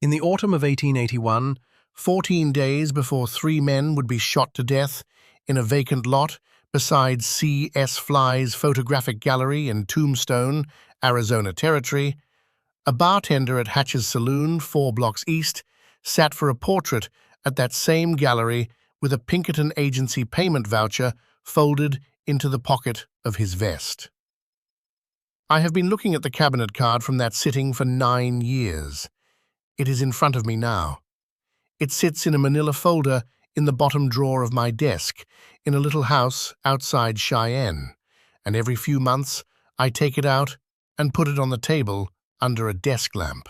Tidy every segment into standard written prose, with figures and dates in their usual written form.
In the autumn of 1881, 14 days before 3 men would be shot to death in a vacant lot beside C.S. Fly's photographic gallery in Tombstone, Arizona Territory, a bartender at Hatch's Saloon, 4 blocks east, sat for a portrait at that same gallery with a Pinkerton agency payment voucher folded into the pocket of his vest. I have been looking at the cabinet card from that sitting for 9 years. It is in front of me now. It sits in a manila folder in the bottom drawer of my desk in a little house outside Cheyenne, and every few months I take it out and put it on the table under a desk lamp.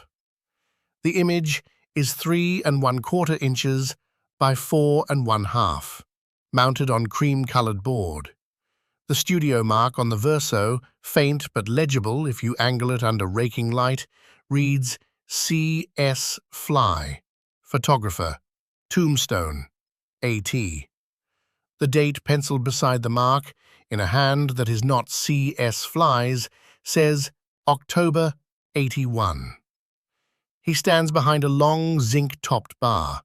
The image is 3 1/4 inches by 4 1/2, mounted on cream-colored board. The studio mark on the verso, faint but legible if you angle it under raking light, reads C.S. Fly, photographer, Tombstone, A.T. The date penciled beside the mark, in a hand that is not C.S. Fly's, says October 81. He stands behind a long zinc-topped bar.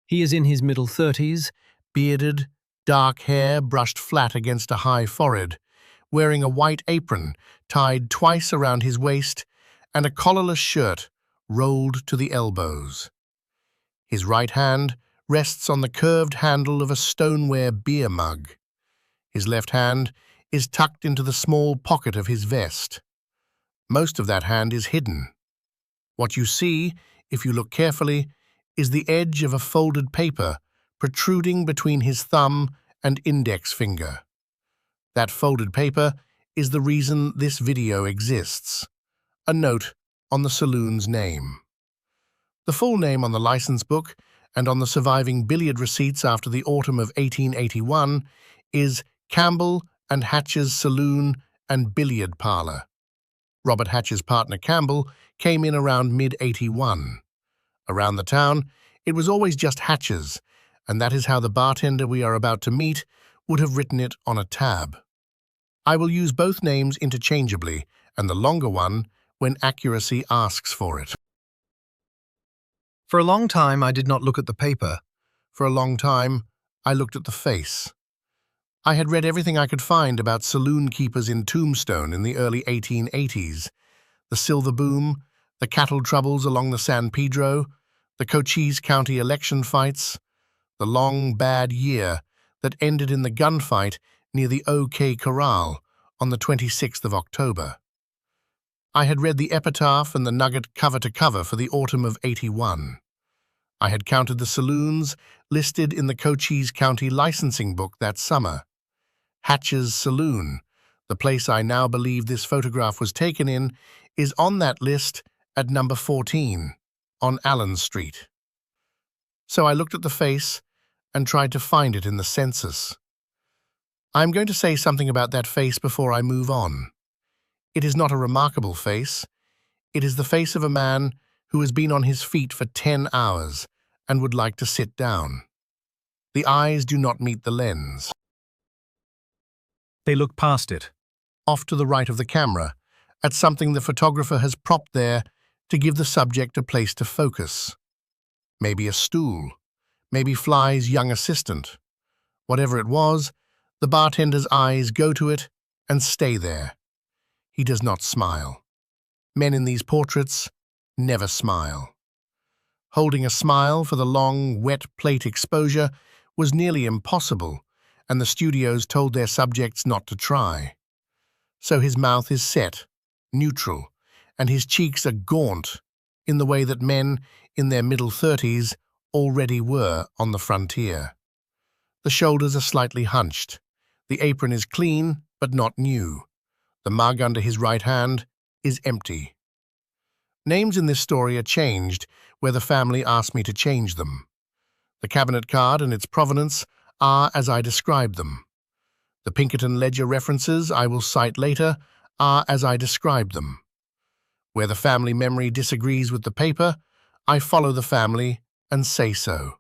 He is in his middle 30s, bearded, dark hair brushed flat against a high forehead, wearing a white apron tied twice around his waist and a collarless shirt rolled to the elbows. His right hand rests on the curved handle of a stoneware beer mug. His left hand is tucked into the small pocket of his vest. Most of that hand is hidden. What you see, if you look carefully, is the edge of a folded paper protruding between his thumb and index finger. That folded paper is the reason this video exists. A note on the saloon's name. The full name on the license book and on the surviving billiard receipts after the autumn of 1881 is Campbell and Hatch's Saloon and Billiard Parlor. Robert Hatch's partner Campbell came in around mid-81. Around the town, it was always just Hatch's, and that is how the bartender we are about to meet would have written it on a tab. I will use both names interchangeably, and the longer one when accuracy asks for it. For a long time, I did not look at the paper. For a long time, I looked at the face. I had read everything I could find about saloon keepers in Tombstone in the early 1880s. The silver boom, the cattle troubles along the San Pedro, the Cochise County election fights, the long, bad year that ended in the gunfight near the OK Corral on the 26th of October. I had read the epitaph and the nugget cover to cover for the autumn of 81. I had counted the saloons listed in the Cochise County licensing book that summer. Hatch's Saloon, the place I now believe this photograph was taken in, is on that list at number 14 on Allen Street. So I looked at the face and tried to find it in the census. I am going to say something about that face before I move on. It is not a remarkable face. It is the face of a man who has been on his feet for 10 hours and would like to sit down. The eyes do not meet the lens. They look past it, off to the right of the camera, at something the photographer has propped there to give the subject a place to focus. Maybe a stool, maybe Fly's young assistant. Whatever it was, the bartender's eyes go to it and stay there. He does not smile. Men in these portraits never smile. Holding a smile for the long, wet plate exposure was nearly impossible, and the studios told their subjects not to try. So his mouth is set, neutral, and his cheeks are gaunt in the way that men in their middle 30s already were on the frontier. The shoulders are slightly hunched. The apron is clean, but not new. The mug under his right hand is empty. Names in this story are changed where the family asked me to change them. The cabinet card and its provenance are as I described them. The Pinkerton ledger references I will cite later are as I described them. Where the family memory disagrees with the paper, I follow the family and say so.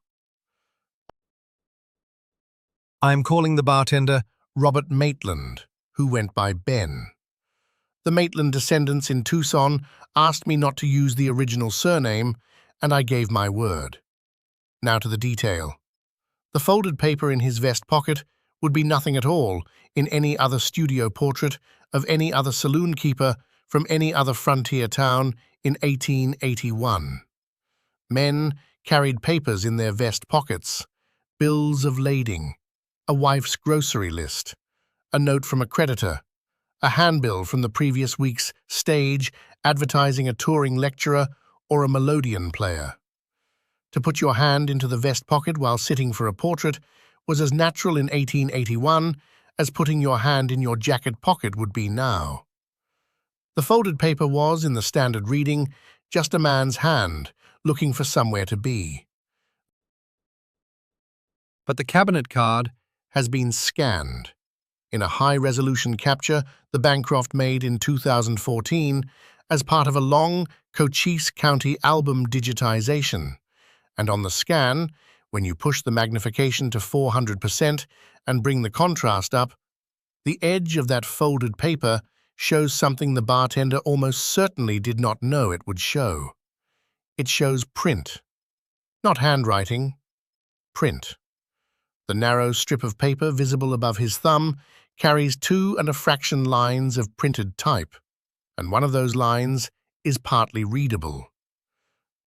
I am calling the bartender Robert Maitland, who went by Ben. The Maitland descendants in Tucson asked me not to use the original surname, and I gave my word. Now to the detail. The folded paper in his vest pocket would be nothing at all in any other studio portrait of any other saloon keeper from any other frontier town in 1881. Men carried papers in their vest pockets, bills of lading, a wife's grocery list, a note from a creditor, a handbill from the previous week's stage advertising a touring lecturer or a melodeon player. To put your hand into the vest pocket while sitting for a portrait was as natural in 1881 as putting your hand in your jacket pocket would be now. The folded paper was, in the standard reading, just a man's hand looking for somewhere to be. But the cabinet card has been scanned. In a high-resolution capture the Bancroft made in 2014 as part of a long Cochise County album digitization. And on the scan, when you push the magnification to 400% and bring the contrast up, the edge of that folded paper shows something the bartender almost certainly did not know it would show. It shows print. Not handwriting, print. The narrow strip of paper visible above his thumb carries 2 1/2 lines of printed type, and one of those lines is partly readable.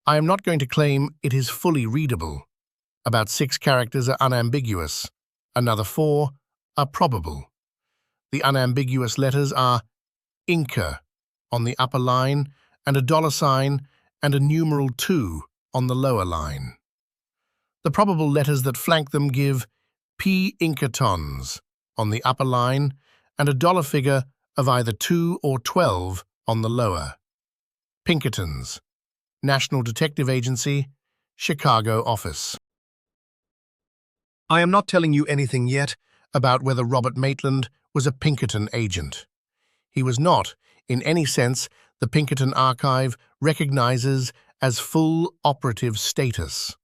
I am not going to claim it is fully readable. About 6 characters are unambiguous, another 4 are probable. The unambiguous letters are Inca on the upper line and a $sign and a numeral 2 on the lower line. The probable letters that flank them give P. Pinkertons on the upper line and a dollar figure of either 2 or 12 on the lower. Pinkertons, National Detective Agency, Chicago office. I am not telling you anything yet about whether Robert Maitland was a Pinkerton agent. He was not, in any sense, the Pinkerton archive recognizes as full operative status.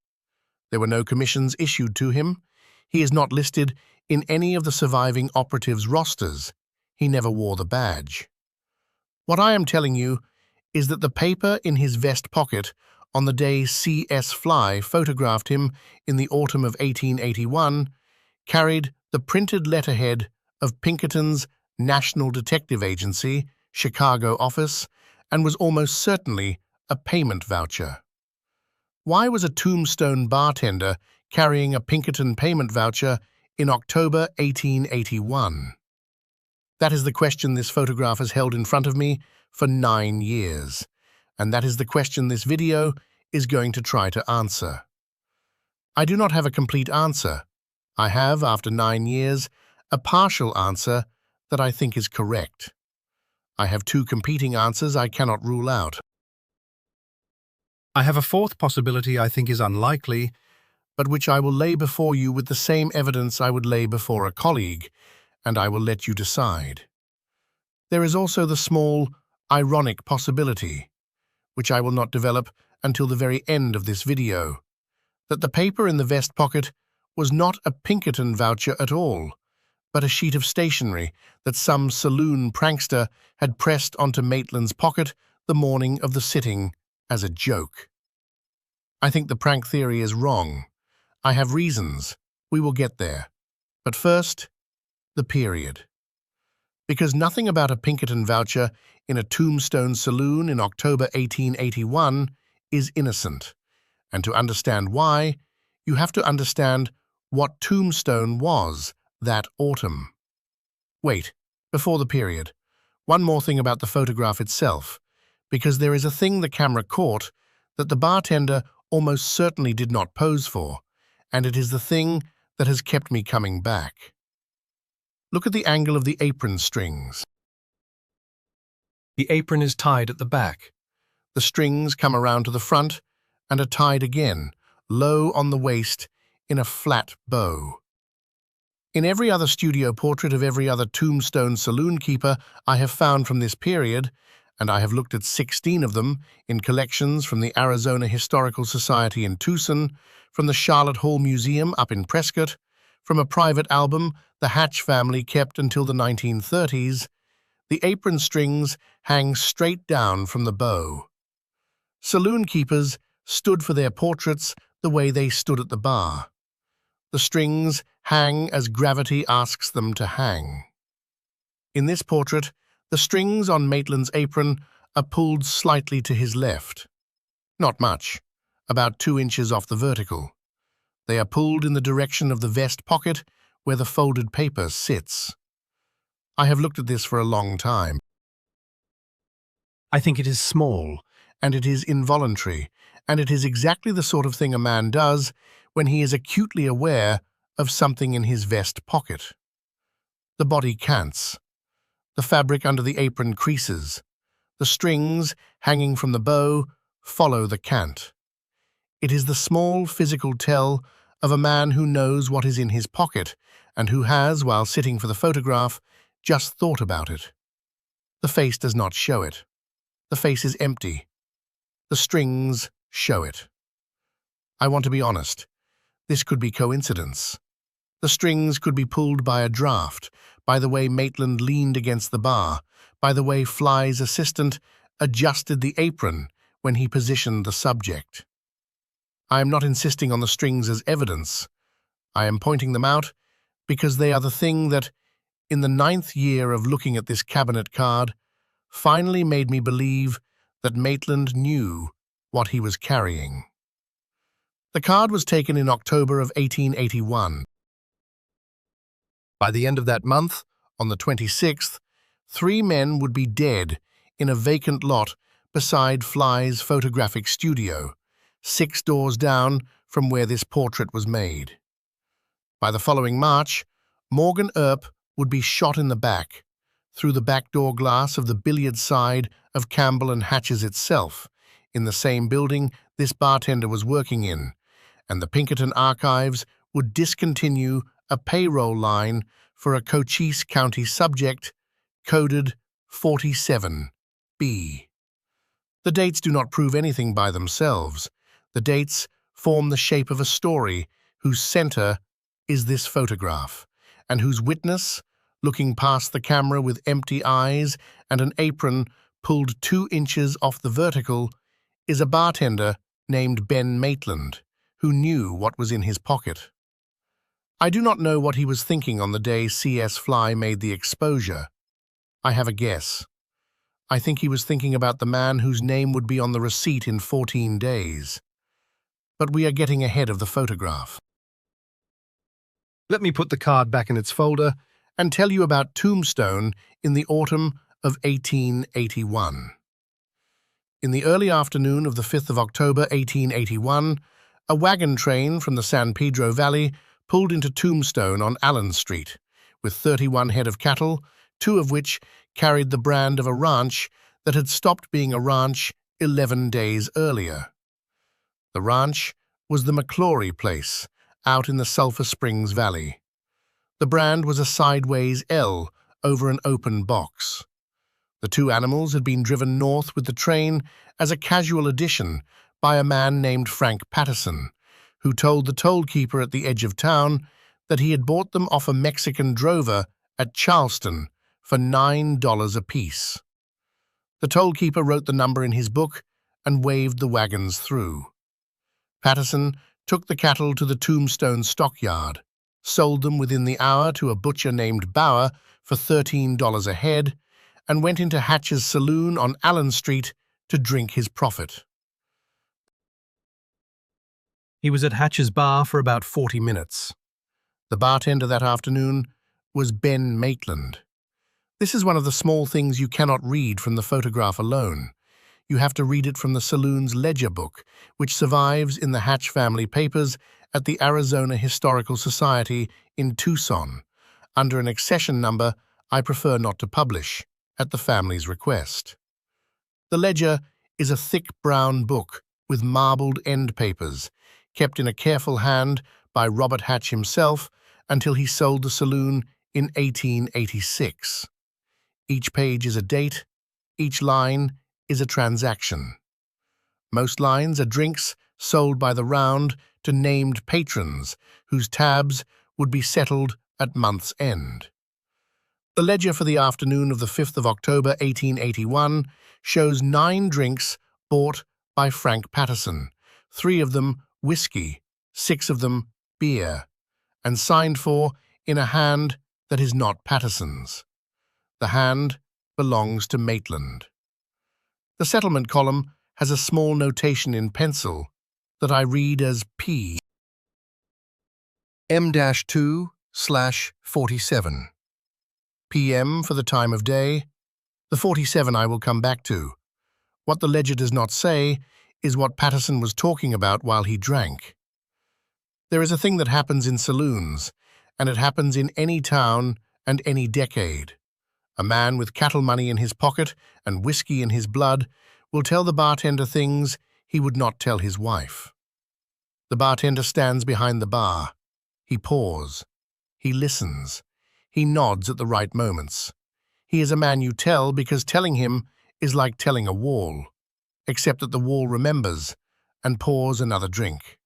There were no commissions issued to him. He is not listed in any of the surviving operatives' rosters. He never wore the badge. What I am telling you is that the paper in his vest pocket on the day C.S. Fly photographed him in the autumn of 1881 carried the printed letterhead of Pinkerton's National Detective Agency, Chicago office, and was almost certainly a payment voucher. Why was a Tombstone bartender carrying a Pinkerton payment voucher in October 1881? That is the question this photograph has held in front of me for 9 years, and that is the question this video is going to try to answer. I do not have a complete answer. I have, after 9 years, a partial answer that I think is correct. I have 2 competing answers I cannot rule out. I have a 4th possibility I think is unlikely, but which I will lay before you with the same evidence I would lay before a colleague, and I will let you decide. There is also the small, ironic possibility, which I will not develop until the very end of this video, that the paper in the vest pocket was not a Pinkerton voucher at all, but a sheet of stationery that some saloon prankster had pressed onto Maitland's pocket the morning of the sitting as a joke. I think the prank theory is wrong. I have reasons. We will get there. But first, the period. Because nothing about a Pinkerton voucher in a Tombstone saloon in October 1881 is innocent, and to understand why, you have to understand what Tombstone was that autumn. Wait, before the period, one more thing about the photograph itself, because there is a thing the camera caught that the bartender almost certainly did not pose for, and it is the thing that has kept me coming back. Look at the angle of the apron strings. The apron is tied at the back. The strings come around to the front and are tied again, low on the waist, in a flat bow. In every other studio portrait of every other Tombstone saloon keeper I have found from this period, and I have looked at 16 of them in collections from the Arizona Historical Society in Tucson, from the Charlotte Hall Museum up in Prescott, from a private album the Hatch family kept until the 1930s, The apron strings hang straight down from the bow. Saloon keepers stood for their portraits the way they stood at the bar. The strings hang as gravity asks them to hang. In this portrait, the strings on Maitland's apron are pulled slightly to his left. Not much, about 2 inches off the vertical. They are pulled in the direction of the vest pocket where the folded paper sits. I have looked at this for a long time. I think it is small, and it is involuntary, and it is exactly the sort of thing a man does when he is acutely aware of something in his vest pocket. The body cants. The fabric under the apron creases. The strings, hanging from the bow, follow the cant. It is the small physical tell of a man who knows what is in his pocket and who has, while sitting for the photograph, just thought about it. The face does not show it. The face is empty. The strings show it. I want to be honest. This could be coincidence. The strings could be pulled by a draft, by the way Maitland leaned against the bar, by the way Fly's assistant adjusted the apron when he positioned the subject. I am not insisting on the strings as evidence. I am pointing them out because they are the thing that, in the 9th year of looking at this cabinet card, finally made me believe that Maitland knew what he was carrying. The card was taken in October of 1881. By the end of that month, on the 26th, 3 men would be dead in a vacant lot beside Fly's photographic studio, 6 doors down from where this portrait was made. By the following March, Morgan Earp would be shot in the back, through the back door glass of the billiard side of Campbell and Hatch's itself, in the same building this bartender was working in, and the Pinkerton archives would discontinue a payroll line for a Cochise County subject coded 47B. The dates do not prove anything by themselves. The dates form the shape of a story whose center is this photograph, and whose witness, looking past the camera with empty eyes and an apron pulled 2 inches off the vertical, is a bartender named Ben Maitland, who knew what was in his pocket. I do not know what he was thinking on the day C.S. Fly made the exposure. I have a guess. I think he was thinking about the man whose name would be on the receipt in 14 days. But we are getting ahead of the photograph. Let me put the card back in its folder and tell you about Tombstone in the autumn of 1881. In the early afternoon of the 5th of October, 1881, a wagon train from the San Pedro Valley pulled into Tombstone on Allen Street, with 31 head of cattle, 2 of which carried the brand of a ranch that had stopped being a ranch 11 days earlier. The ranch was the McClory place, out in the Sulphur Springs Valley. The brand was a sideways L over an open box. The 2 animals had been driven north with the train as a casual addition by a man named Frank Patterson, who told the tollkeeper at the edge of town that he had bought them off a Mexican drover at Charleston for $9 apiece. The tollkeeper wrote the number in his book and waved the wagons through. Patterson took the cattle to the Tombstone stockyard, sold them within the hour to a butcher named Bauer for $13 a head, and went into Hatch's saloon on Allen Street to drink his profit. He was at Hatch's bar for about 40 minutes. The bartender that afternoon was Ben Maitland. This is one of the small things you cannot read from the photograph alone. You have to read it from the saloon's ledger book, which survives in the Hatch family papers at the Arizona Historical Society in Tucson, under an accession number I prefer not to publish, at the family's request. The ledger is a thick brown book with marbled end papers, kept in a careful hand by Robert Hatch himself until he sold the saloon in 1886. Each page is a date, each line is a transaction. Most lines are drinks sold by the round to named patrons whose tabs would be settled at month's end. The ledger for the afternoon of the 5th of October 1881 shows 9 drinks bought by Frank Patterson, 3 of them whiskey, 6 of them beer, and signed for in a hand that is not Patterson's. The hand belongs to Maitland. The settlement column has a small notation in pencil that I read as P. M-2/47. PM for the time of day. The 47 I will come back to. What the ledger does not say is what Patterson was talking about while he drank. There is a thing that happens in saloons, and it happens in any town and any decade. A man with cattle money in his pocket and whiskey in his blood will tell the bartender things he would not tell his wife. The bartender stands behind the bar. He pours. He listens. He nods at the right moments. He is a man you tell because telling him is like telling a wall, except that the wall remembers and pours another drink.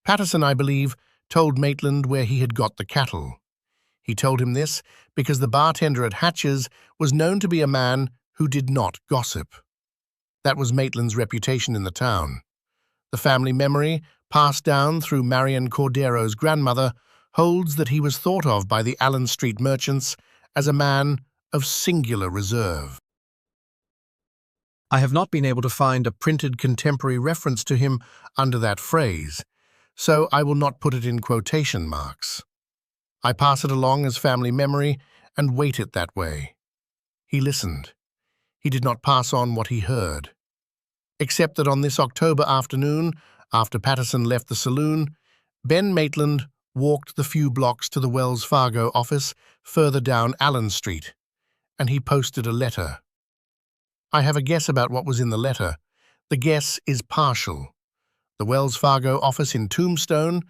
Patterson, I believe, told Maitland where he had got the cattle. He told him this because the bartender at Hatch's was known to be a man who did not gossip. That was Maitland's reputation in the town. The family memory, passed down through Marion Cordero's grandmother, holds that he was thought of by the Allen Street merchants as a man of singular reserve. I have not been able to find a printed contemporary reference to him under that phrase, so I will not put it in quotation marks. I pass it along as family memory and weight it that way. He listened. He did not pass on what he heard. Except that on this October afternoon, after Patterson left the saloon, Ben Maitland walked the few blocks to the Wells Fargo office further down Allen Street, and he posted a letter. I have a guess about what was in the letter. The guess is partial. The Wells Fargo office in Tombstone,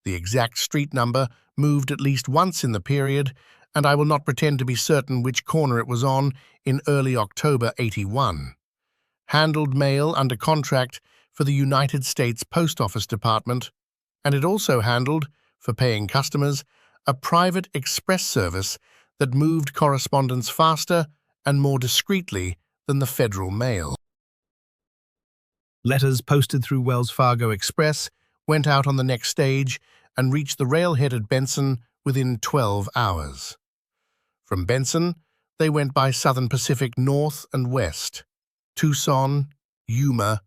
the exact street number, moved at least once in the period, and I will not pretend to be certain which corner it was on in early October '81. Handled mail under contract for the United States Post Office Department, and it also handled, for paying customers, a private express service that moved correspondence faster and more discreetly than the federal mail. Letters posted through Wells Fargo Express went out on the next stage and reached the railhead at Benson within 12 hours. From Benson, they went by Southern Pacific north and west, Tucson, Yuma,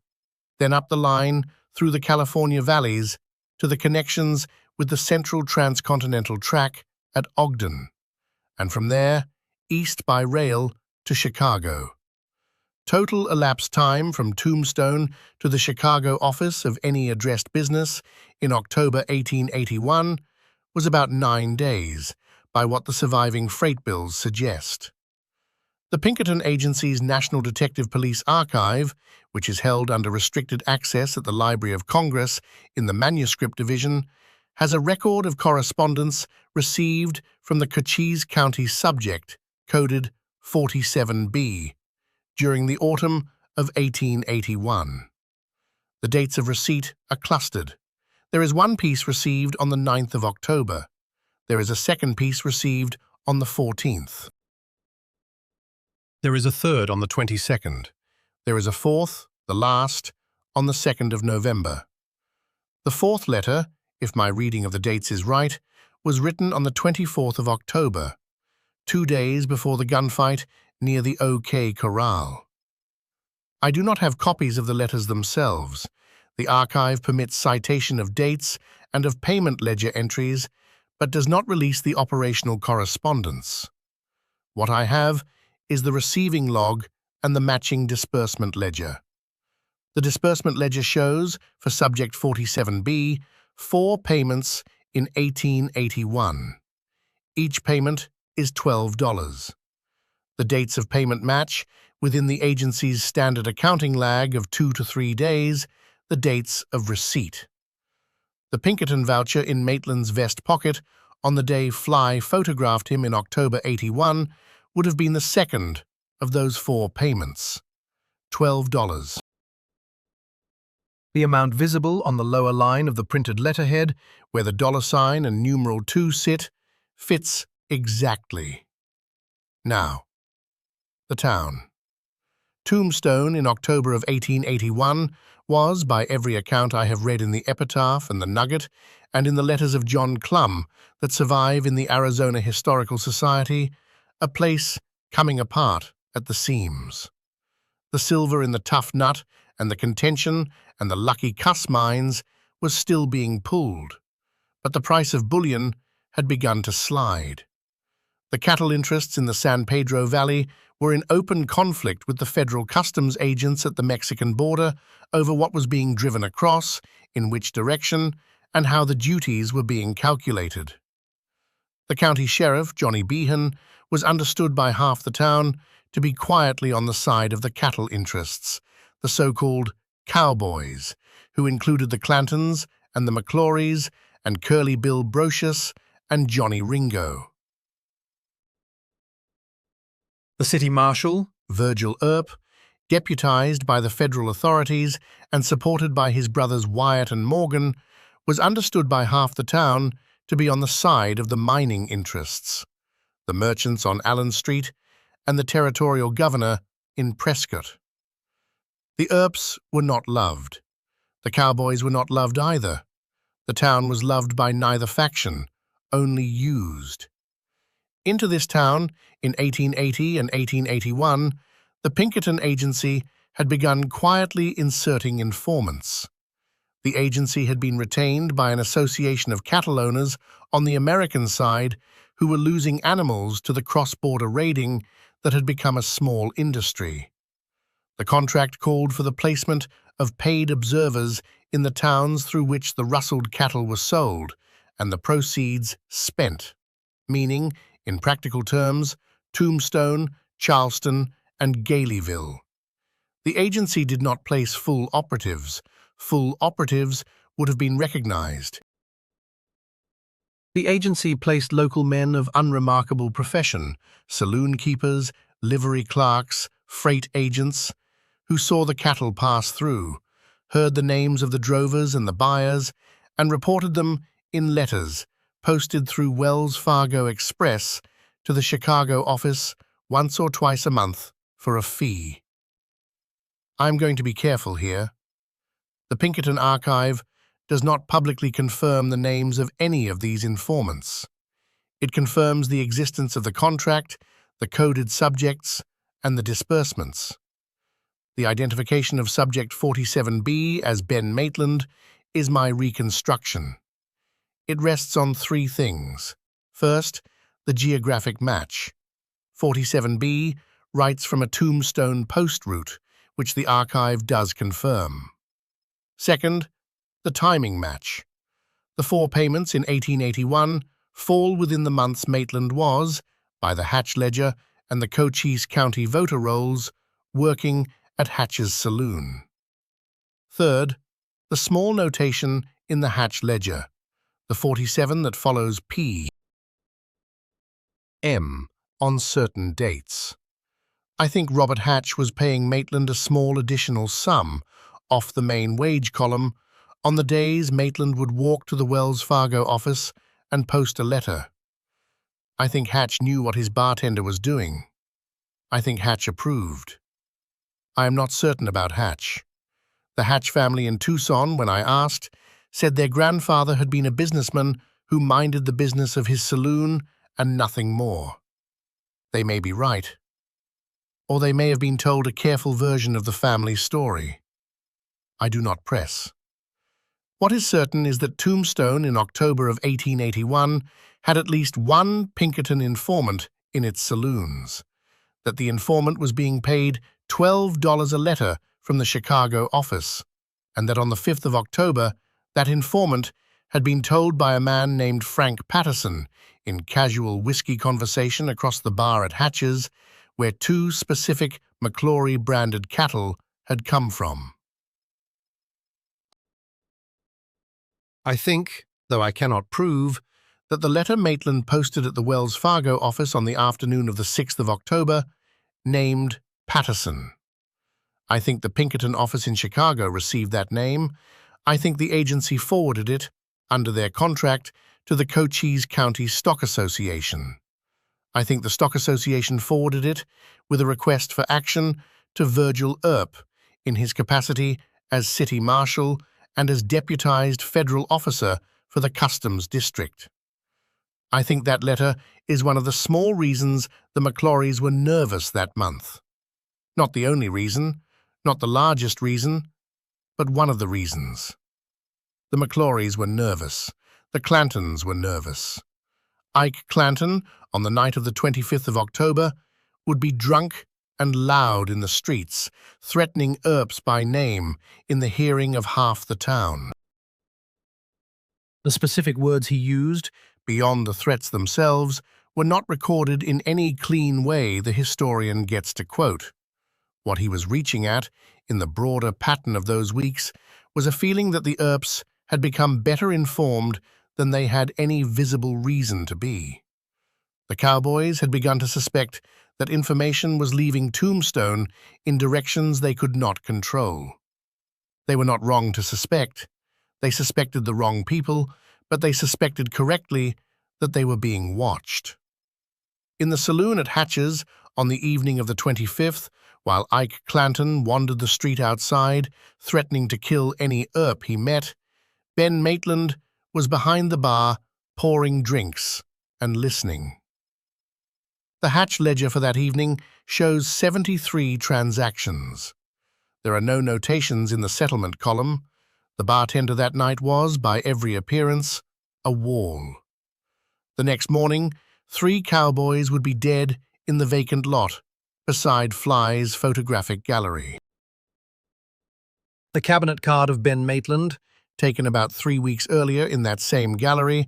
then up the line through the California valleys to the connections with the Central Transcontinental Track at Ogden, and from there, east by rail to Chicago. Total elapsed time from Tombstone to the Chicago office of any addressed business in October 1881 was about 9 days, by what the surviving freight bills suggest. The Pinkerton Agency's National Detective Police Archive, which is held under restricted access at the Library of Congress in the Manuscript Division, has a record of correspondence received from the Cochise County subject, coded 47B, during the autumn of 1881. The dates of receipt are clustered. There is one piece received on the 9th of October. There is a second piece received on the 14th. There is a third on the 22nd. There is a fourth, the last, on the 2nd of November. The fourth letter, if my reading of the dates is right, was written on the 24th of October, 2 days before the gunfight near the OK Corral. I do not have copies of the letters themselves. The archive permits citation of dates and of payment ledger entries, but does not release the operational correspondence. What I have is the receiving log and the matching disbursement ledger. The disbursement ledger shows, for subject 47B, 4 payments in 1881. Each payment is $12. The dates of payment match, within the agency's standard accounting lag of 2 to 3 days, the dates of receipt. The Pinkerton voucher in Maitland's vest pocket on the day Fly photographed him in October '81 would have been the second of those 4 payments, $12. The amount visible on the lower line of the printed letterhead, where the $ and numeral 2 sit, fits exactly. Now, the town. Tombstone in October of 1881 was, by every account I have read in the Epitaph and the Nugget, and in the letters of John Clum that survive in the Arizona Historical Society, a place coming apart at the seams. The silver in the tough nut and the contention and the lucky cuss mines was still being pulled, but the price of bullion had begun to slide. The cattle interests in the San Pedro Valley were in open conflict with the federal customs agents at the Mexican border over what was being driven across, in which direction, and how the duties were being calculated. The county sheriff, Johnny Behan, was understood by half the town to be quietly on the side of the cattle interests, the so-called cowboys, who included the Clantons and the McClorys and Curly Bill Brocious and Johnny Ringo. The city marshal, Virgil Earp, deputized by the federal authorities and supported by his brothers Wyatt and Morgan, was understood by half the town to be on the side of the mining interests, the merchants on Allen Street, and the territorial governor in Prescott. The Earps were not loved. The cowboys were not loved either. The town was loved by neither faction, only used. Into this town, in 1880 and 1881, the Pinkerton Agency had begun quietly inserting informants. The agency had been retained by an association of cattle owners on the American side who were losing animals to the cross-border raiding that had become a small industry. The contract called for the placement of paid observers in the towns through which the rustled cattle were sold, and the proceeds spent, meaning, in practical terms, Tombstone, Charleston, and Galeyville. The agency did not place full operatives. Full operatives would have been recognized. The agency placed local men of unremarkable profession, saloon keepers, livery clerks, freight agents, who saw the cattle pass through, heard the names of the drovers and the buyers, and reported them in letters posted through Wells Fargo Express to the Chicago office once or twice a month for a fee. I'm going to be careful here. The Pinkerton Archive does not publicly confirm the names of any of these informants. It confirms the existence of the contract, the coded subjects, and the disbursements. The identification of Subject 47B as Ben Maitland is my reconstruction. It rests on three things. First, the geographic match. 47B writes from a Tombstone post route, which the archive does confirm. Second, the timing match. The four payments in 1881 fall within the months Maitland was, by the Hatch ledger and the Cochise County voter rolls, working at Hatch's saloon. Third, the small notation in the Hatch ledger, the 47 that follows P.M. on certain dates. I think Robert Hatch was paying Maitland a small additional sum off the main wage column on the days Maitland would walk to the Wells Fargo office and post a letter. I think Hatch knew what his bartender was doing. I think Hatch approved. I am not certain about Hatch. The Hatch family in Tucson, when I asked, said their grandfather had been a businessman who minded the business of his saloon and nothing more. They may be right. Or they may have been told a careful version of the family story. I do not press. What is certain is that Tombstone in October of 1881 had at least one Pinkerton informant in its saloons, that the informant was being paid $12 a letter from the Chicago office, and that on the 5th of October, that informant had been told by a man named Frank Patterson in casual whiskey conversation across the bar at Hatch's, where two specific McClory-branded cattle had come from. I think, though I cannot prove, that the letter Maitland posted at the Wells Fargo office on the afternoon of the 6th of October named Patterson. I think the Pinkerton office in Chicago received that name. I think the agency forwarded it, under their contract, to the Cochise County Stock Association. I think the Stock Association forwarded it with a request for action to Virgil Earp in his capacity as City Marshal and as deputized federal officer for the Customs District. I think that letter is one of the small reasons the McClorys were nervous that month. Not the only reason, not the largest reason, but one of the reasons. The McClorys were nervous. The Clantons were nervous. Ike Clanton, on the night of the 25th of October, would be drunk and loud in the streets, threatening Earps by name in the hearing of half the town. The specific words he used, beyond the threats themselves, were not recorded in any clean way the historian gets to quote. What he was reaching at, in the broader pattern of those weeks, was a feeling that the Earps had become better informed than they had any visible reason to be. The cowboys had begun to suspect that information was leaving Tombstone in directions they could not control. They were not wrong to suspect. They suspected the wrong people, but they suspected correctly that they were being watched. In the saloon at Hatch's on the evening of the 25th, while Ike Clanton wandered the street outside, threatening to kill any Earp he met, Ben Maitland was behind the bar, pouring drinks and listening. The Hatch ledger for that evening shows 73 transactions. There are no notations in the settlement column. The bartender that night was, by every appearance, a wall. The next morning, 3 cowboys would be dead in the vacant lot, beside Fly's photographic gallery. The cabinet card of Ben Maitland, taken about 3 weeks earlier in that same gallery,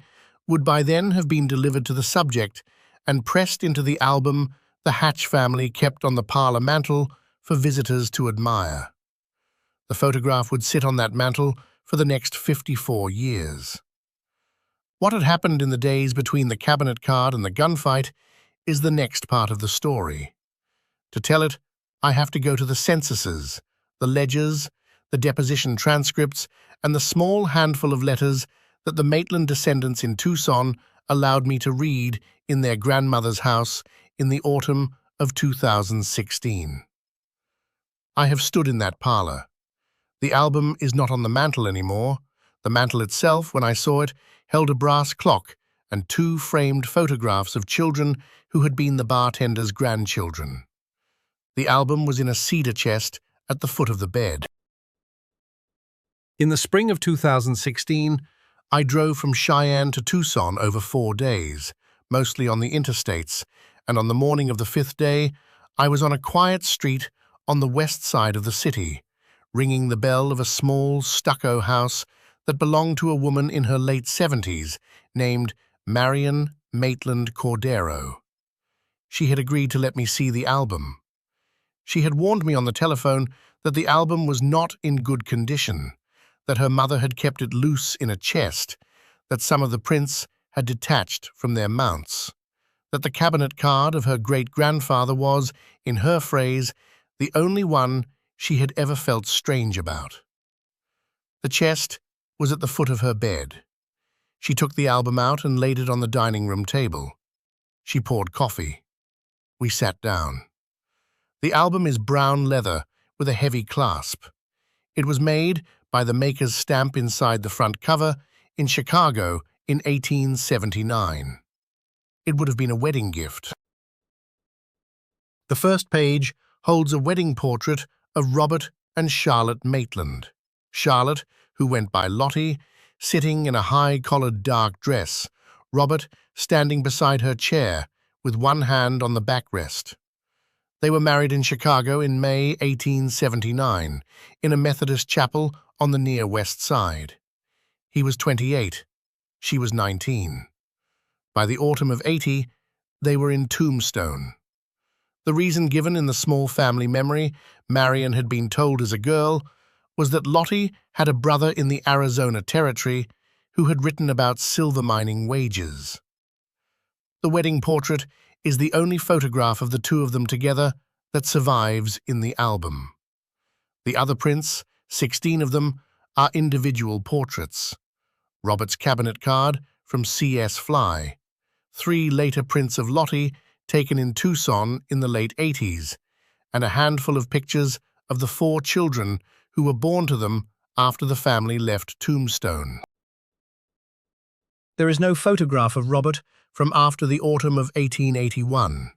would by then have been delivered to the subject and pressed into the album the Hatch family kept on the parlor mantel for visitors to admire. The photograph would sit on that mantel for the next 54 years. What had happened in the days between the cabinet card and the gunfight is the next part of the story. To tell it, I have to go to the censuses, the ledgers, the deposition transcripts, and the small handful of letters that the Maitland descendants in Tucson allowed me to read in their grandmother's house in the autumn of 2016. I have stood in that parlor. The album is not on the mantel anymore. The mantel itself, when I saw it, held a brass clock and 2 framed photographs of children who had been the bartender's grandchildren. The album was in a cedar chest at the foot of the bed. In the spring of 2016, I drove from Cheyenne to Tucson over 4 days, mostly on the interstates, and on the morning of the 5th day, I was on a quiet street on the west side of the city, ringing the bell of a small stucco house that belonged to a woman in her late 70s named Marion Maitland Cordero. She had agreed to let me see the album. She had warned me on the telephone that the album was not in good condition, that her mother had kept it loose in a chest, that some of the prints had detached from their mounts, that the cabinet card of her great-grandfather was, in her phrase, the only one she had ever felt strange about. The chest was at the foot of her bed. She took the album out and laid it on the dining room table. She poured coffee. We sat down. The album is brown leather with a heavy clasp. It was made by the maker's stamp inside the front cover in Chicago in 1879. It would have been a wedding gift. The first page holds a wedding portrait of Robert and Charlotte Maitland. Charlotte, who went by Lottie, sitting in a high-collared dark dress, Robert standing beside her chair with one hand on the backrest. They were married in Chicago in May 1879, in a Methodist chapel on the near west side. He was 28, she was 19. By the autumn of 80, they were in Tombstone. The reason given in the small family memory Marion had been told as a girl was that Lottie had a brother in the Arizona Territory who had written about silver mining wages. The wedding portrait is the only photograph of the 2 of them together that survives in the album. The other prints, 16 of them, are individual portraits. Robert's cabinet card from C.S. Fly, 3 later prints of Lottie taken in Tucson in the late 80s, and a handful of pictures of the 4 children who were born to them after the family left Tombstone. There is no photograph of Robert from after the autumn of 1881,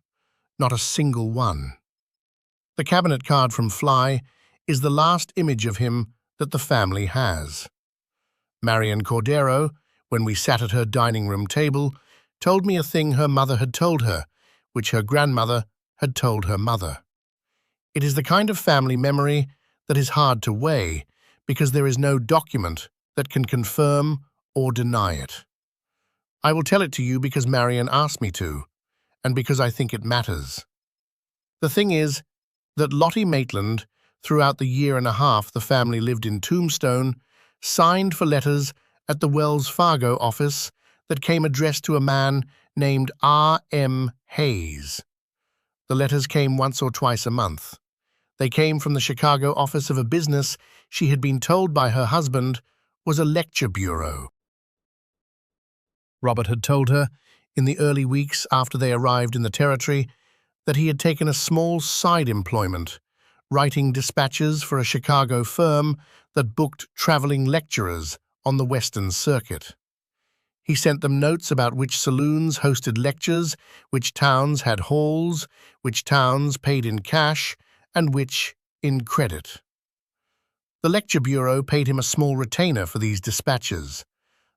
not a single one. The cabinet card from Fly is the last image of him that the family has. Marian Cordero, when we sat at her dining room table, told me a thing her mother had told her, which her grandmother had told her mother. It is the kind of family memory that is hard to weigh because there is no document that can confirm or deny it. I will tell it to you because Marian asked me to, and because I think it matters. The thing is that Lottie Maitland, throughout the year and a half the family lived in Tombstone, signed for letters at the Wells Fargo office that came addressed to a man named R.M. Hayes. The letters came once or twice a month. They came from the Chicago office of a business she had been told by her husband was a lecture bureau. Robert had told her, in the early weeks after they arrived in the territory, that he had taken a small side employment, writing dispatches for a Chicago firm that booked traveling lecturers on the Western Circuit. He sent them notes about which saloons hosted lectures, which towns had halls, which towns paid in cash, and which in credit. The lecture bureau paid him a small retainer for these dispatches.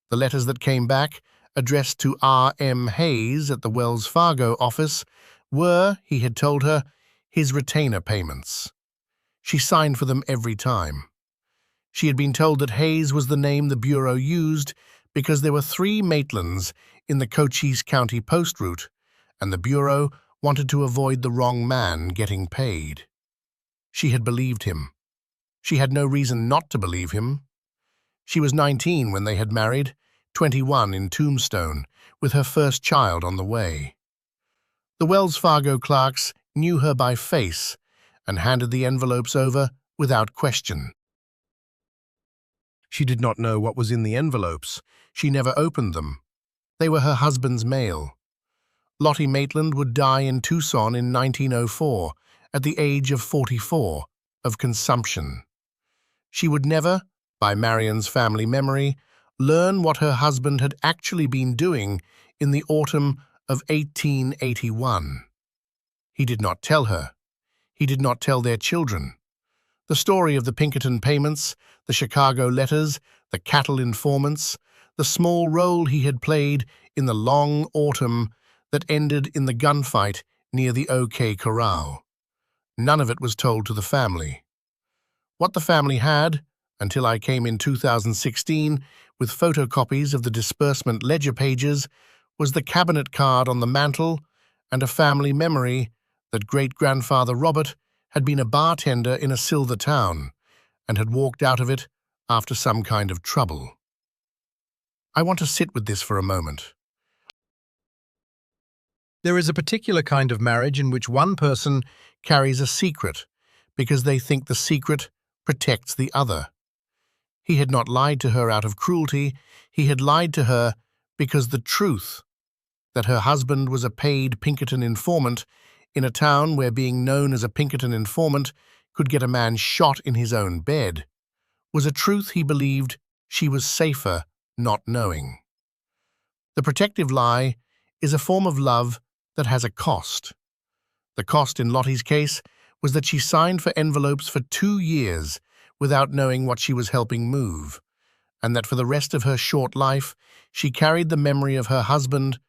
The letters that came back, addressed to R.M. Hayes at the Wells Fargo office, were, he had told her, his retainer payments. She signed for them every time. She had been told that Hayes was the name the bureau used because there were 3 Maitlands in the Cochise County post route, and the bureau wanted to avoid the wrong man getting paid. She had believed him. She had no reason not to believe him. She was 19 when they had married, 21 in Tombstone, with her first child on the way. The Wells Fargo clerks knew her by face and handed the envelopes over without question. She did not know what was in the envelopes. She never opened them. They were her husband's mail. Lottie Maitland would die in Tucson in 1904, at the age of 44, of consumption. She would never, by Marian's family memory, learn what her husband had actually been doing in the autumn of 1881. He did not tell her. He did not tell their children. The story of the Pinkerton payments, the Chicago letters, the cattle informants, the small role he had played in the long autumn that ended in the gunfight near the OK Corral. None of it was told to the family. What the family had, until I came in 2016 with photocopies of the disbursement ledger pages, was the cabinet card on the mantel and a family memory that great-grandfather Robert had been a bartender in a silver town and had walked out of it after some kind of trouble. I want to sit with this for a moment. There is a particular kind of marriage in which one person carries a secret because they think the secret protects the other. He had not lied to her out of cruelty. He had lied to her because the truth, that her husband was a paid Pinkerton informant in a town where being known as a Pinkerton informant could get a man shot in his own bed, was a truth he believed she was safer not knowing. The protective lie is a form of love that has a cost. The cost in Lottie's case was that she signed for envelopes for 2 years without knowing what she was helping move, and that for the rest of her short life she carried the memory of her husband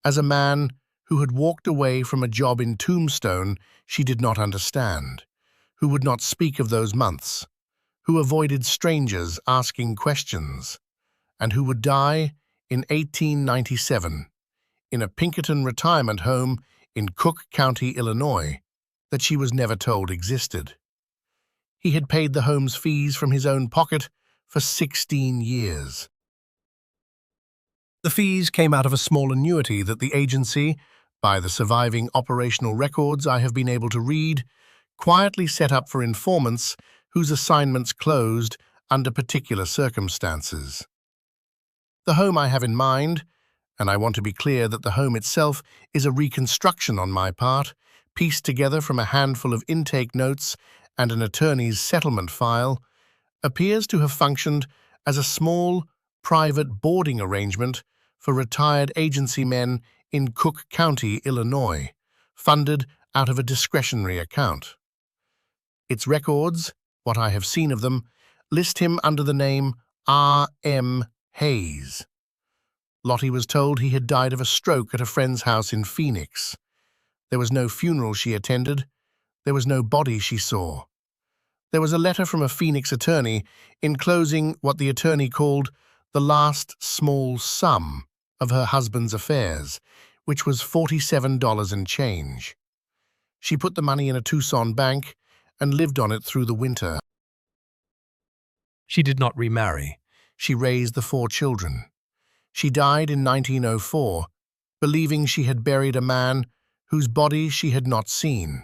as a man who had walked away from a job in Tombstone she did not understand, who would not speak of those months, who avoided strangers asking questions, and who would die in 1897 in a Pinkerton retirement home in Cook County, Illinois, that she was never told existed. He had paid the home's fees from his own pocket for 16 years. The fees came out of a small annuity that the agency, by the surviving operational records I have been able to read, quietly set up for informants whose assignments closed under particular circumstances. The home I have in mind, And I want to be clear that the home itself is a reconstruction on my part, pieced together from a handful of intake notes and an attorney's settlement file, appears to have functioned as a small, private boarding arrangement for retired agency men in Cook County, Illinois, funded out of a discretionary account. Its records, what I have seen of them, list him under the name R.M. Hayes. Lottie was told he had died of a stroke at a friend's house in Phoenix. There was no funeral she attended. There was no body she saw. There was a letter from a Phoenix attorney enclosing what the attorney called the last small sum of her husband's affairs, which was $47 and change. She put the money in a Tucson bank and lived on it through the winter. She did not remarry. She raised the 4 children. She died in 1904, believing she had buried a man whose body she had not seen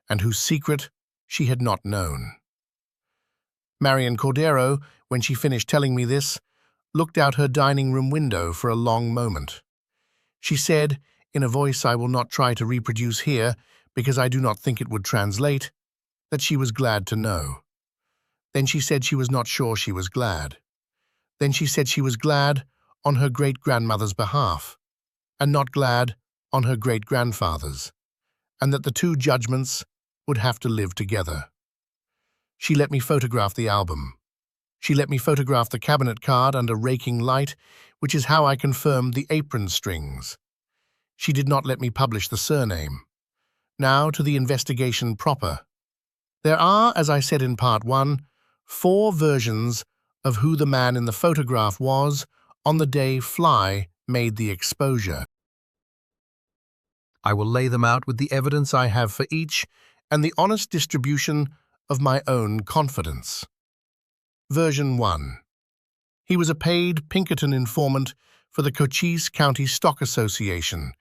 and whose secret she had not known. Marian Cordero, when she finished telling me this, looked out her dining room window for a long moment. She said, in a voice I will not try to reproduce here because I do not think it would translate, that she was glad to know. Then she said she was not sure she was glad. Then she said she was glad on her great-grandmother's behalf, and not glad on her great-grandfather's, and that the 2 judgments would have to live together. She let me photograph the album. She let me photograph the cabinet card under raking light, which is how I confirmed the apron strings. She did not let me publish the surname. Now to the investigation proper. There are, as I said in part 1, 4 versions of who the man in the photograph was on the day Fly made the exposure. I will lay them out with the evidence I have for each and the honest distribution of my own confidence. Version 1. He was a paid Pinkerton informant for the Cochise County Stock Association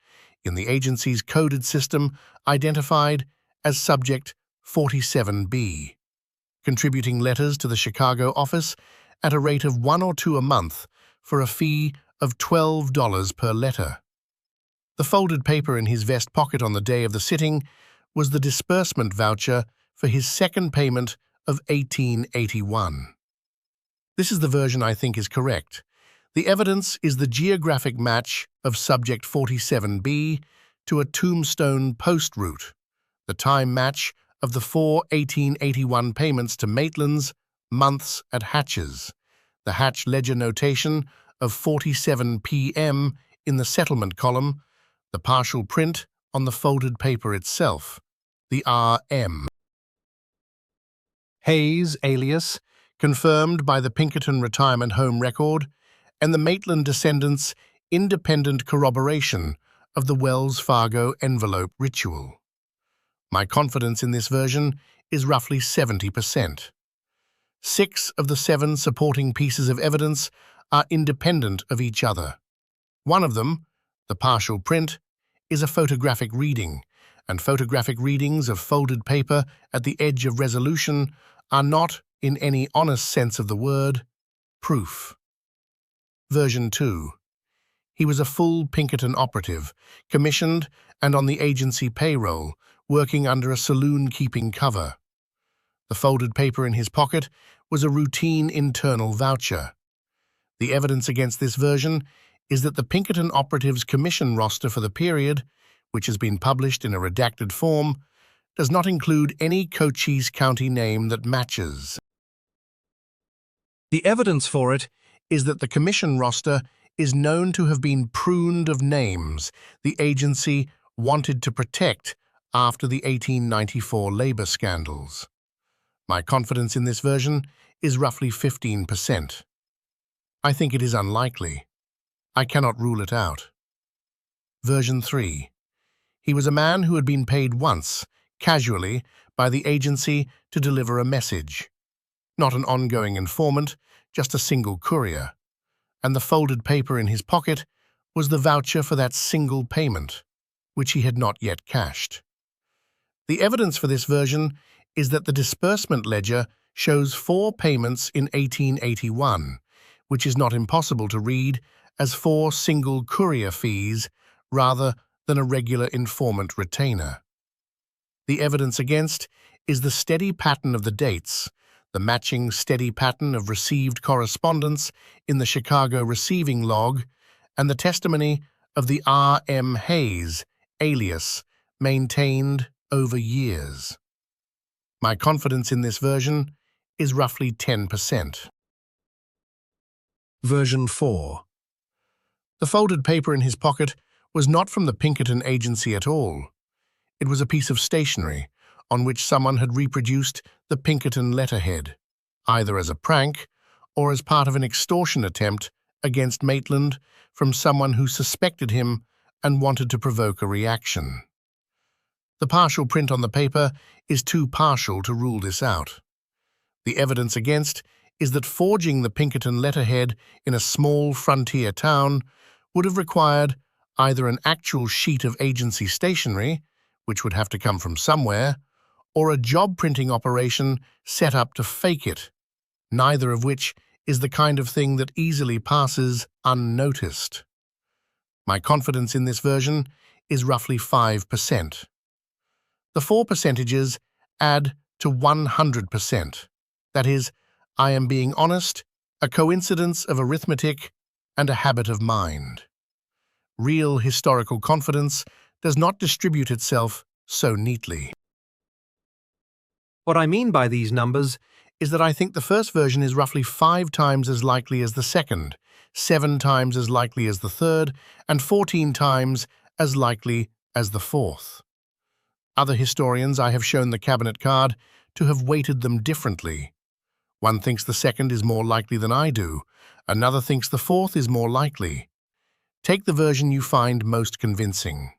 in the agency's coded system identified as Subject 47B, contributing letters to the Chicago office at a rate of 1 or 2 a month for a fee of $12 per letter. The folded paper in his vest pocket on the day of the sitting was the disbursement voucher for his second payment of $18.81. This is the version I think is correct. The evidence is the geographic match of Subject 47B to a Tombstone post route, the time match of the 4 1881 payments to Maitland's months at Hatch's, the Hatch ledger notation of 47 p.m. in the settlement column, the partial print on the folded paper itself, the R.M. Hayes alias, confirmed by the Pinkerton retirement home record, and the Maitland descendants' independent corroboration of the Wells Fargo envelope ritual. My confidence in this version is roughly 70%. 6 of the 7 supporting pieces of evidence are independent of each other. One of them, the partial print, is a photographic reading, and photographic readings of folded paper at the edge of resolution are not, in any honest sense of the word, proof. Version 2. He was a full Pinkerton operative, commissioned and on the agency payroll, working under a saloon-keeping cover. The folded paper in his pocket was a routine internal voucher. The evidence against this version is that the Pinkerton operative's commission roster for the period, which has been published in a redacted form, does not include any Cochise County name that matches. The evidence for it is that the commission roster is known to have been pruned of names the agency wanted to protect after the 1894 labor scandals. My confidence in this version is roughly 15%. I think it is unlikely. I cannot rule it out. Version 3. He was a man who had been paid once, casually, by the agency to deliver a message. Not an ongoing informant, just a single courier. And the folded paper in his pocket was the voucher for that single payment, which he had not yet cashed. The evidence for this version is that the disbursement ledger shows 4 payments in 1881, which is not impossible to read as 4 single courier fees rather than a regular informant retainer. The evidence against is the steady pattern of the dates, the matching steady pattern of received correspondence in the Chicago receiving log, and the testimony of the R.M. Hayes alias maintained over years. My confidence in this version is roughly 10%. Version 4. The folded paper in his pocket was not from the Pinkerton agency at all. It was a piece of stationery on which someone had reproduced the Pinkerton letterhead, either as a prank or as part of an extortion attempt against Maitland from someone who suspected him and wanted to provoke a reaction. The partial print on the paper is too partial to rule this out. The evidence against is that forging the Pinkerton letterhead in a small frontier town would have required either an actual sheet of agency stationery, which would have to come from somewhere, or a job printing operation set up to fake it, neither of which is the kind of thing that easily passes unnoticed. My confidence in this version is roughly 5%. The 4 percentages add to 100%. That is, I am being honest, a coincidence of arithmetic and a habit of mind. Real historical confidence does not distribute itself so neatly. What I mean by these numbers is that I think the first version is roughly 5 times as likely as the second, 7 times as likely as the third, and 14 times as likely as the fourth. Other historians I have shown the cabinet card to have weighted them differently. One thinks the second is more likely than I do, another thinks the fourth is more likely. Take the version you find most convincing.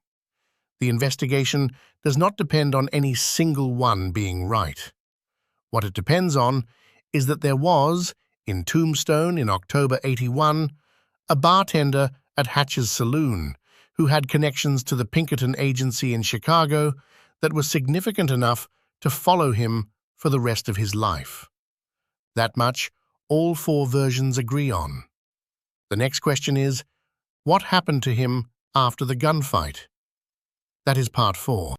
The investigation does not depend on any single one being right. What it depends on is that there was, in Tombstone in October '81, a bartender at Hatch's Saloon who had connections to the Pinkerton agency in Chicago that was significant enough to follow him for the rest of his life. That much all 4 versions agree on. The next question is, what happened to him after the gunfight? That is part 4.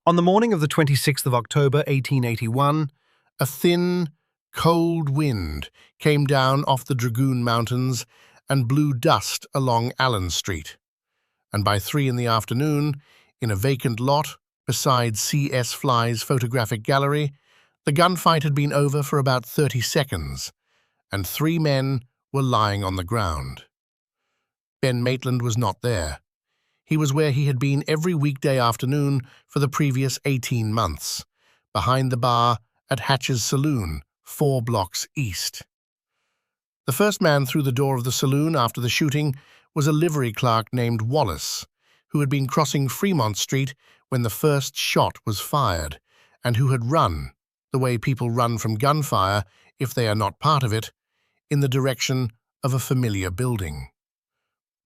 On the morning of the 26th of October 1881, a thin, cold wind came down off the Dragoon Mountains and blew dust along Allen Street. And by 3 in the afternoon, in a vacant lot beside C.S. Fly's photographic gallery, the gunfight had been over for about 30 seconds, and 3 men were lying on the ground. Ben Maitland was not there. He was where he had been every weekday afternoon for the previous 18 months, behind the bar at Hatch's Saloon, 4 blocks east. The first man through the door of the saloon after the shooting was a livery clerk named Wallace, who had been crossing Fremont Street when the first shot was fired, and who had run, the way people run from gunfire if they are not part of it, in the direction of a familiar building.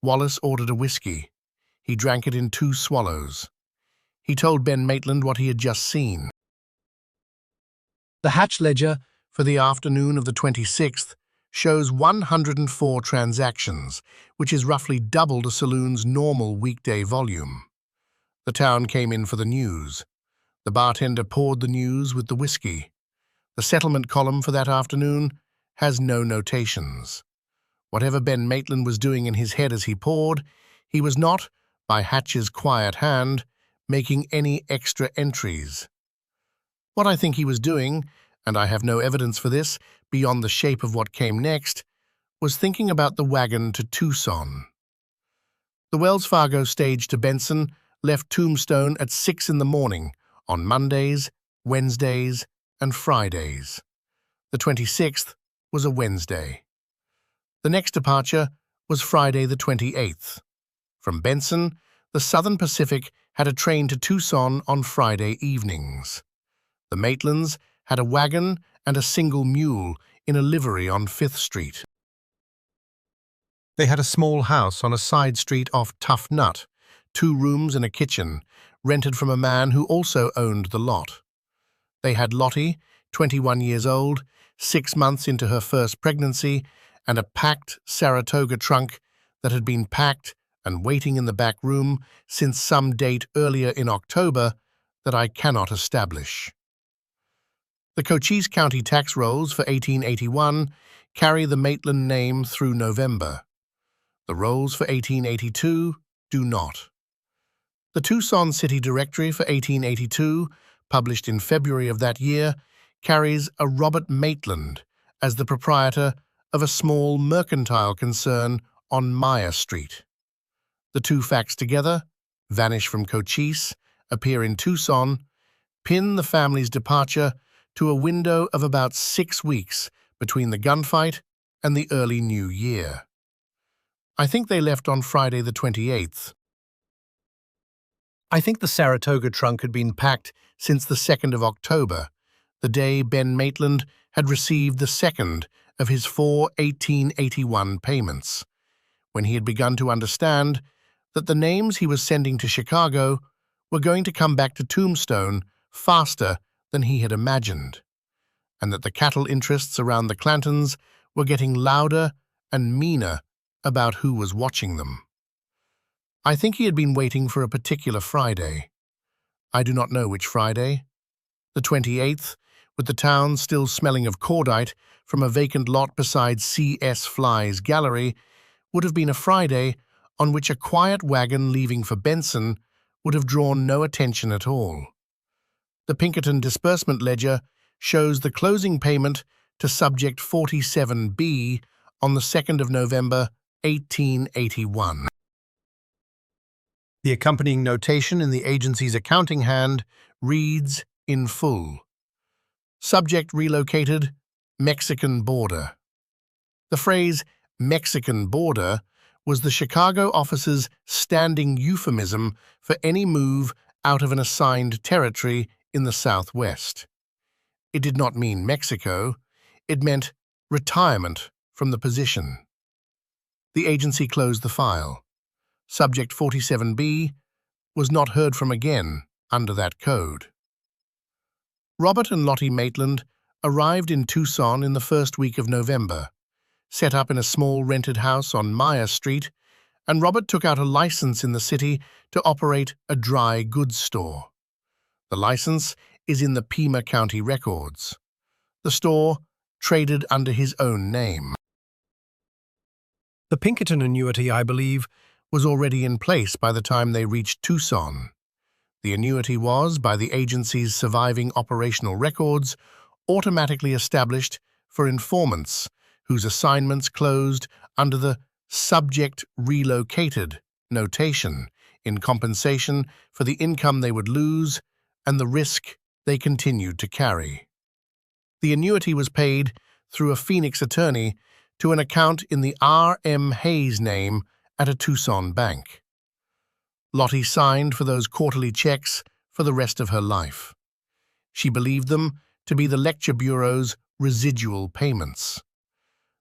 Wallace ordered a whiskey. He drank it in 2 swallows. He told Ben Maitland what he had just seen. The Hatch ledger for the afternoon of the 26th shows 104 transactions, which is roughly double the saloon's normal weekday volume. The town came in for the news. The bartender poured the news with the whiskey. The settlement column for that afternoon has no notations. Whatever Ben Maitland was doing in his head as he poured, he was not, by Hatch's quiet hand, making any extra entries. What I think he was doing, and I have no evidence for this beyond the shape of what came next, was thinking about the wagon to Tucson. The Wells Fargo stage to Benson left Tombstone at 6 in the morning on Mondays, Wednesdays, and Fridays. The 26th was a Wednesday. The next departure was Friday the 28th. From Benson, the Southern Pacific had a train to Tucson on Friday evenings. The Maitlands had a wagon and a single mule in a livery on 5th Street. They had a small house on a side street off Tough Nut, 2 rooms and a kitchen, rented from a man who also owned the lot. They had Lottie, 21 years old, 6 months into her first pregnancy, and a packed Saratoga trunk that had been packed and waiting in the back room since some date earlier in October that I cannot establish. The Cochise County tax rolls for 1881 carry the Maitland name through November. The rolls for 1882 do not. The Tucson City Directory for 1882, published in February of that year, carries a Robert Maitland as the proprietor of a small mercantile concern on Maya Street. The two facts together, vanish from Cochise, appear in Tucson, pin the family's departure to a window of about 6 weeks between the gunfight and the early New Year. I think they left on Friday the 28th. I think the Saratoga trunk had been packed since the 2nd of October, the day Ben Maitland had received the second of his 4 1881 payments, when he had begun to understand that the names he was sending to Chicago were going to come back to Tombstone faster than he had imagined, and that the cattle interests around the Clantons were getting louder and meaner about who was watching them. I think he had been waiting for a particular Friday. I do not know which Friday. The 28th, with the town still smelling of cordite from a vacant lot beside C.S. Fly's gallery, would have been a Friday on which a quiet wagon leaving for Benson would have drawn no attention at all. The Pinkerton disbursement ledger shows the closing payment to Subject 47B on the 2nd of November, 1881. The accompanying notation in the agency's accounting hand reads in full: Subject relocated, Mexican border. The phrase Mexican border was the Chicago office's standing euphemism for any move out of an assigned territory in the Southwest. It did not mean Mexico, it meant retirement from the position. The agency closed the file. Subject 47B was not heard from again under that code. Robert and Lottie Maitland arrived in Tucson in the first week of November, set up in a small rented house on Maya Street, and Robert took out a license in the city to operate a dry goods store. The license is in the Pima County records. The store traded under his own name. The Pinkerton annuity, I believe, was already in place by the time they reached Tucson. The annuity was, by the agency's surviving operational records, automatically established for informants whose assignments closed under the subject relocated notation in compensation for the income they would lose and the risk they continued to carry. The annuity was paid through a Phoenix attorney to an account in the R.M. Hayes name at a Tucson bank. Lottie signed for those quarterly checks for the rest of her life. She believed them to be the lecture bureau's residual payments.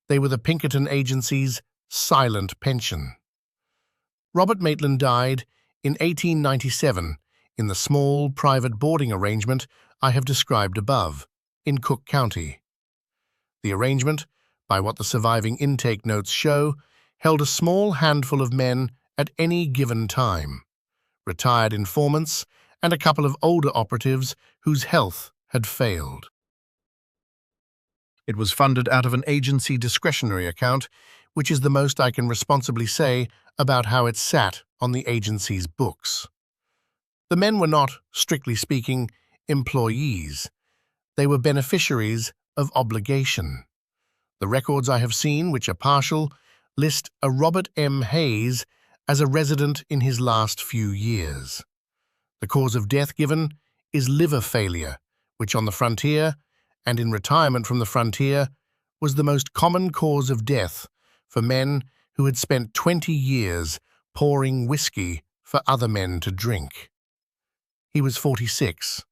They were the Pinkerton agency's silent pension. Robert Maitland died in 1897 in the small private boarding arrangement I have described above, in Cook County. The arrangement, by what the surviving intake notes show, held a small handful of men at any given time, retired informants and a couple of older operatives whose health had failed. It was funded out of an agency discretionary account, which is the most I can responsibly say about how it sat on the agency's books. The men were not, strictly speaking, employees. They were beneficiaries of obligation. The records I have seen, which are partial, list a Robert M. Hayes as a resident in his last few years. The cause of death given is liver failure, which on the frontier, and in retirement from the frontier, was the most common cause of death for men who had spent 20 years pouring whiskey for other men to drink. He was 46.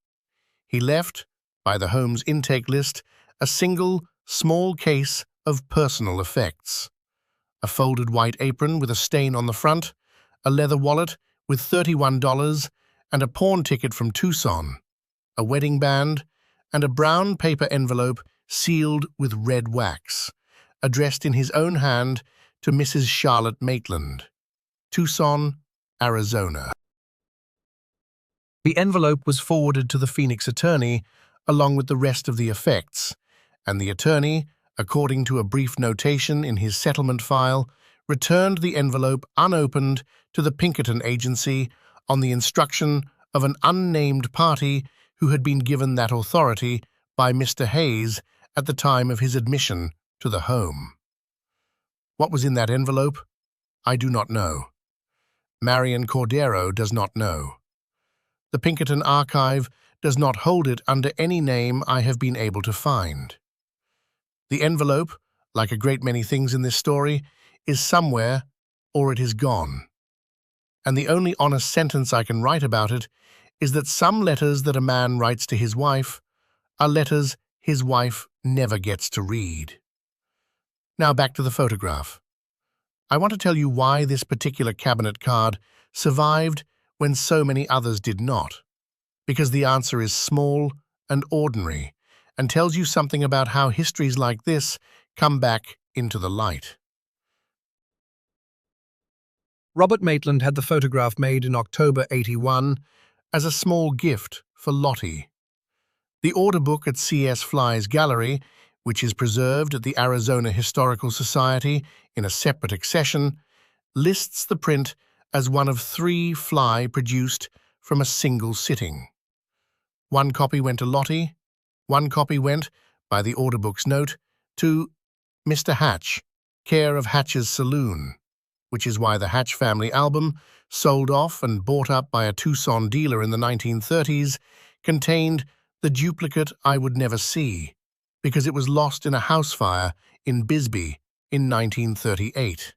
He left, by the home's intake list, a single, small case of personal effects: a folded white apron with a stain on the front, a leather wallet with $31, and a pawn ticket from Tucson, a wedding band, and a brown paper envelope sealed with red wax, addressed in his own hand to Mrs. Charlotte Maitland, Tucson, Arizona. The envelope was forwarded to the Phoenix attorney along with the rest of the effects, and the attorney, according to a brief notation in his settlement file, returned the envelope unopened to the Pinkerton agency on the instruction of an unnamed party who had been given that authority by Mr. Hayes at the time of his admission to the home. What was in that envelope? I do not know. Marion Cordero does not know. The Pinkerton archive does not hold it under any name I have been able to find. The envelope, like a great many things in this story, is somewhere or it is gone. And the only honest sentence I can write about it is that some letters that a man writes to his wife are letters his wife never gets to read. Now back to the photograph. I want to tell you why this particular cabinet card survived when so many others did not, because the answer is small and ordinary and tells you something about how histories like this come back into the light. Robert Maitland had the photograph made in October '81 as a small gift for Lottie. The order book at C.S. Fly's gallery, which is preserved at the Arizona Historical Society in a separate accession, lists the print as one of 3 Fly produced from a single sitting. 1 copy went to Lottie, 1 copy went, by the order book's note, to Mr. Hatch, care of Hatch's Saloon, which is why the Hatch family album, sold off and bought up by a Tucson dealer in the 1930s, contained the duplicate I would never see, because it was lost in a house fire in Bisbee in 1938.